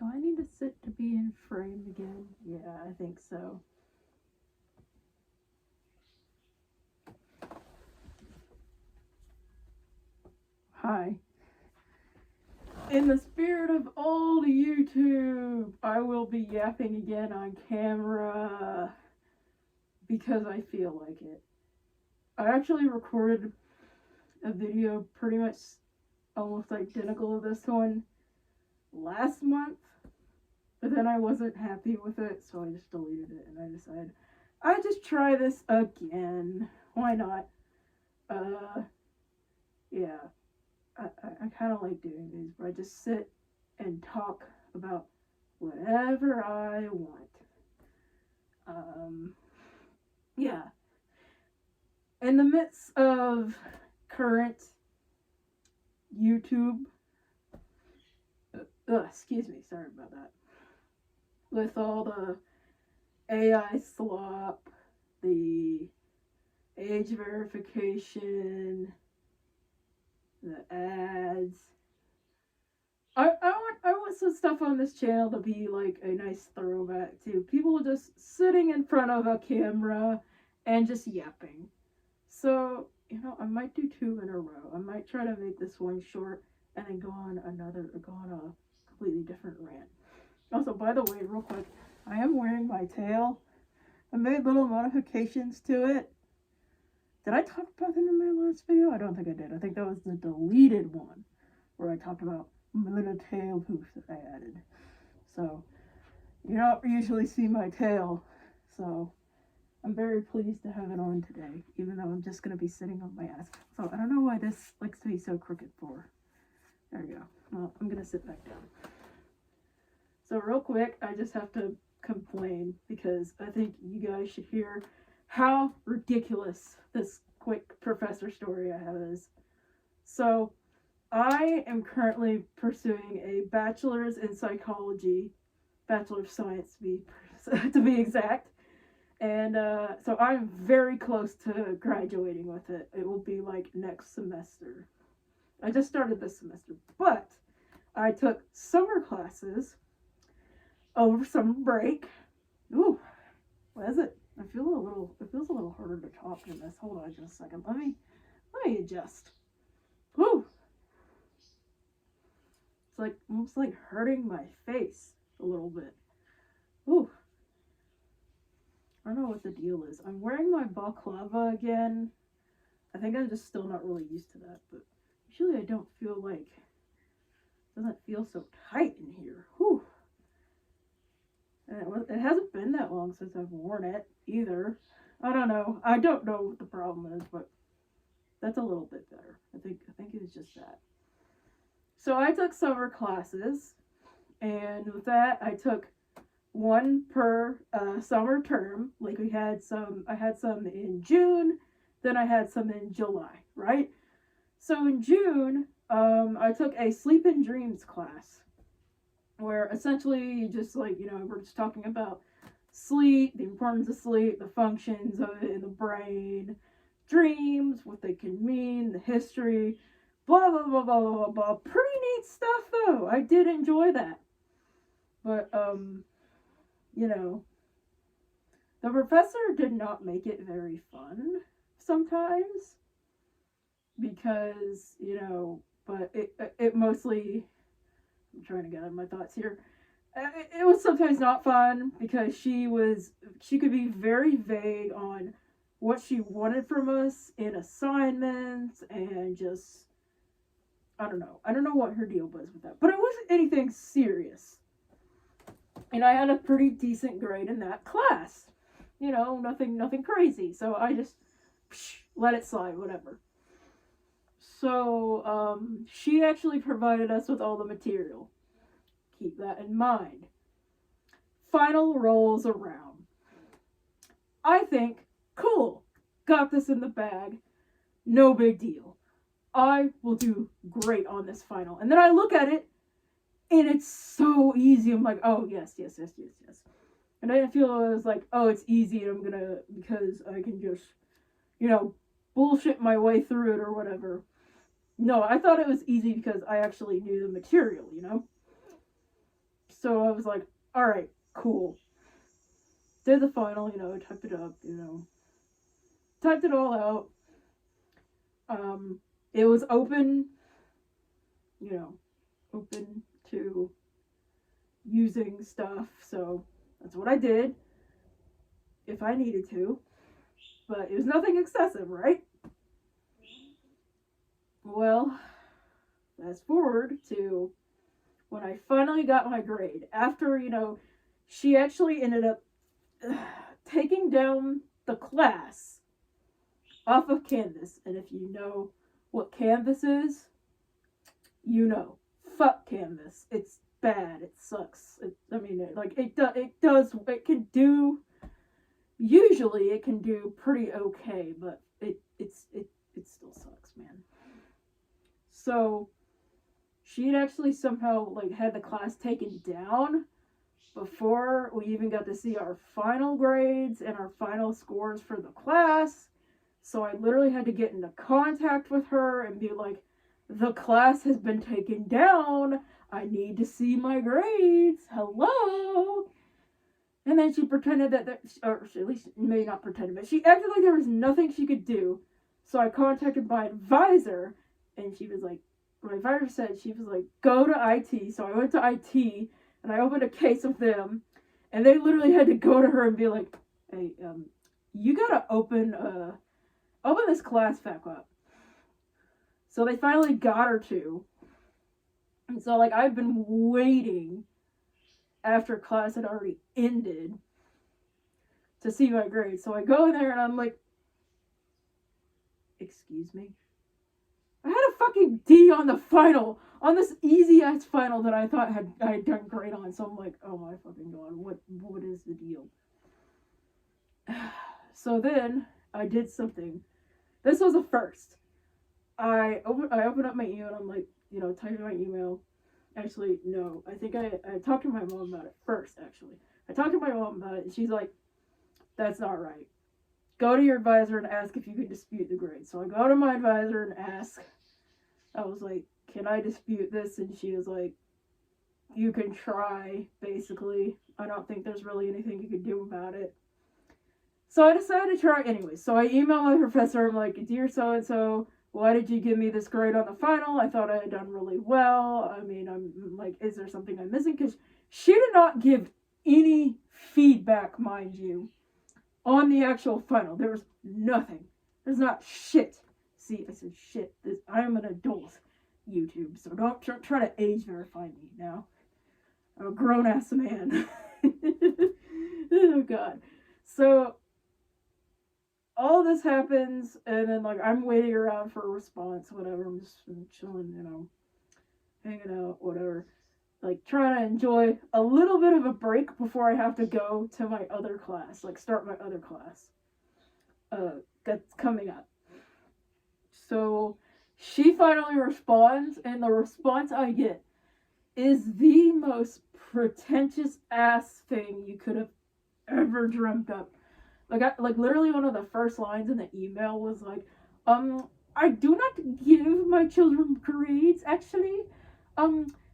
Do I need to sit to be in frame again? Yeah, I think so. Hi. In the spirit of old YouTube, I will be yapping again on camera because I feel like it. I actually recorded a video pretty much almost identical to this one last month, but then I wasn't happy with it, so I just deleted it and I decided I'd just try this again. Why not? Yeah. I kind of like doing these where I just sit and talk about whatever I want. Um, yeah. In the midst of current YouTube, excuse me, sorry about that. With all the AI slop, the age verification, the ads. I want some stuff on this channel to be like a nice throwback to people just sitting in front of a camera and just yapping. So, I might do 2 in a row. I might try to make this one short and then go on a completely different rant. Also, by the way, real quick, I am wearing my tail. I made little modifications to it. Did I talk about them in my last video? I don't think I did. I think that was the deleted one where I talked about my little tail poof that I added. So, you don't usually see my tail. So, I'm very pleased to have it on today, even though I'm just going to be sitting on my ass. So, I don't know why this likes to be so crooked for. There we go. Well, I'm going to sit back down. So, real quick, I just have to complain because I think you guys should hear how ridiculous this quick professor story I have is. So, I am currently pursuing a bachelor's in psychology, Bachelor of Science to be exact. And so I'm very close to graduating with it. It will be like next semester. I just started this semester, but I took summer classes over summer break. Ooh, what is it? It feels a little harder to talk in this. Hold on just a second. Let me adjust. Woo! It's like almost like hurting my face a little bit. Ooh. I don't know what the deal is. I'm wearing my balaclava again. I think I'm just still not really used to that, but usually I don't feel like it doesn't feel so tight in here. Whew. And it hasn't been that long since I've worn it either. I don't know. I don't know what the problem is, but that's a little bit better. I think it was just that. So I took summer classes, and with that I took one per summer term. Like I had some in June, then I had some in July, right? So in June, I took a sleep and dreams class where essentially you just we're just talking about sleep, the importance of sleep, the functions of it in the brain, dreams, what they can mean, the history, blah blah blah blah blah blah. Pretty neat stuff though. I did enjoy that. But the professor did not make it very fun sometimes because, but it mostly, I'm trying to get out my thoughts here. It was sometimes not fun because she could be very vague on what she wanted from us in assignments and just, I don't know what her deal was with that, but it wasn't anything serious. And I had a pretty decent grade in that class. Nothing crazy. So I just let it slide, whatever. So she actually provided us with all the material. Keep that in mind. Final rolls around. I think, cool, got this in the bag. No big deal. I will do great on this final. And then I look at it, and it's so easy. I'm like, oh, yes. And I didn't feel it was like, oh, it's easy. Because I can just, bullshit my way through it or whatever. No, I thought it was easy because I actually knew the material, So I was like, alright, cool. Did the final, typed it up, typed it all out. It was open, you know, open to using stuff, so that's what I did if I needed to. But it was nothing excessive, right? Well, fast forward to when I finally got my grade. After, she actually ended up taking down the class off of Canvas. And if you know what Canvas is, fuck Canvas. It's bad. It sucks. It can do, usually it can do pretty okay, but it still sucks, man. So she had actually somehow had the class taken down before we even got to see our final grades and our final scores for the class. So I literally had to get into contact with her and be like, the class has been taken down. I need to see my grades. Hello. And then she pretended or at least maybe not pretended, but she acted like there was nothing she could do. So I contacted my advisor, and my advisor said, she was like, go to IT. So I went to IT, and I opened a case of them, and they literally had to go to her and be like, hey, you gotta open this class back up. So they finally got her to. And so, I've been waiting after class had already ended to see my grades. So I go in there and I'm like, excuse me? I had a fucking D on the final, on this easy ass final that I thought I had done great on. So I'm like, oh my fucking god, what is the deal? So then I did something. This was a first. I opened up my email and I'm like, typing my email. Actually, no. I think I talked to my mom about it first, actually. I talked to my mom about it, and she's like, that's not right. Go to your advisor and ask if you can dispute the grade. So I go to my advisor and ask. I was like, can I dispute this? And she was like, you can try, basically. I don't think there's really anything you can do about it. So I decided to try anyway. So I emailed my professor. I'm like, dear so-and-so, why did you give me this grade on the final? I thought I had done really well. I mean, I'm like, is there something I'm missing? Because she did not give any feedback, mind you, on the actual final. There was nothing. There's not shit. See, I said shit. I am an adult, YouTube, so don't try to age verify me now. I'm a grown-ass man. Oh, God. So all this happens, and then I'm waiting around for a response, whatever. I'm just chilling, hanging out, whatever. Trying to enjoy a little bit of a break before I have to go to my other class, start my other class. That's coming up. So she finally responds, and the response I get is the most pretentious ass thing you could have ever dreamt up. Literally one of the first lines in the email was like, I do not give my children grades, actually.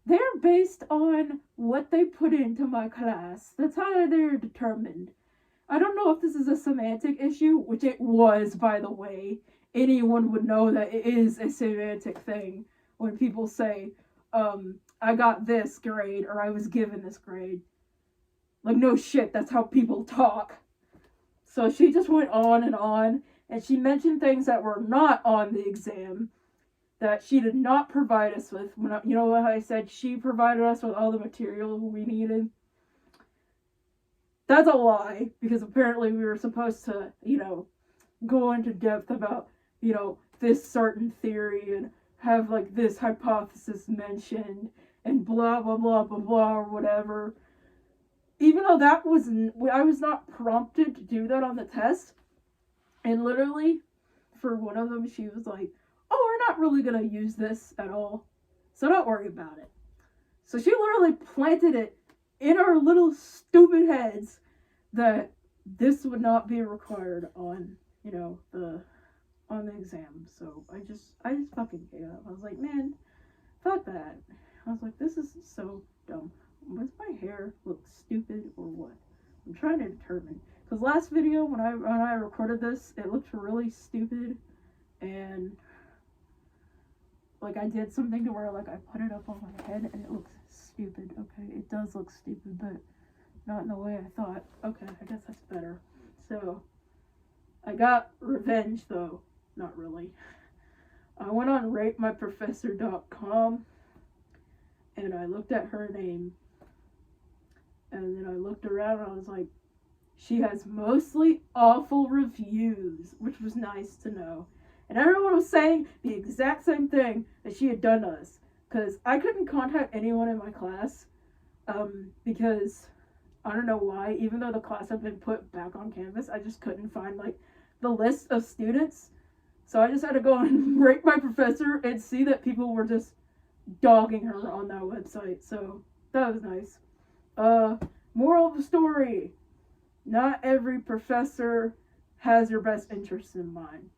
They're based on what they put into my class. That's how they're determined. I don't know if this is a semantic issue, which it was, by the way. Anyone would know that it is a semantic thing when people say, I got this grade, or I was given this grade. No shit, that's how people talk. So she just went on, and she mentioned things that were not on the exam, that she did not provide us with. You know what I said? She provided us with all the material we needed. That's a lie, because apparently we were supposed to, go into depth about, this certain theory and have, this hypothesis mentioned and blah, blah, blah, blah, blah, or whatever. Even though I was not prompted to do that on the test. And literally, for one of them, she was like, oh, we're not really going to use this at all, so don't worry about it. So she literally planted it in our little stupid heads that this would not be required on, on the exam. So I just fucking gave up. I was like, man, fuck that. I was like, this is so dumb. Does my hair look stupid or what? I'm trying to determine. Because last video, when I recorded this, it looked really stupid. And, like, I did something to where, like, I put it up on my head and it looks stupid. Okay, it does look stupid, but not in the way I thought. Okay, I guess that's better. So, I got revenge, though. Not really. I went on ratemyprofessor.com and I looked at her name. And then I looked around and I was like, she has mostly awful reviews, which was nice to know. And everyone was saying the exact same thing that she had done to us. Because I couldn't contact anyone in my class. Because I don't know why, even though the class had been put back on campus, I just couldn't find, like, the list of students. So I just had to go and rate my professor and see that people were just dogging her on that website. So that was nice. Moral of the story. Not every professor has your best interests in mind.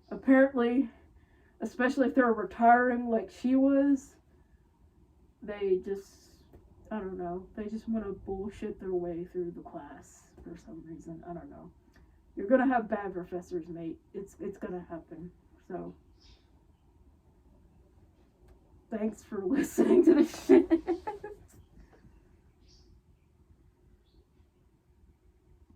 Apparently, especially if they're retiring like she was, they just, I don't know, they just want to bullshit their way through the class for some reason. I don't know. You're gonna have bad professors, mate. It's gonna happen. So, thanks for listening to this shit.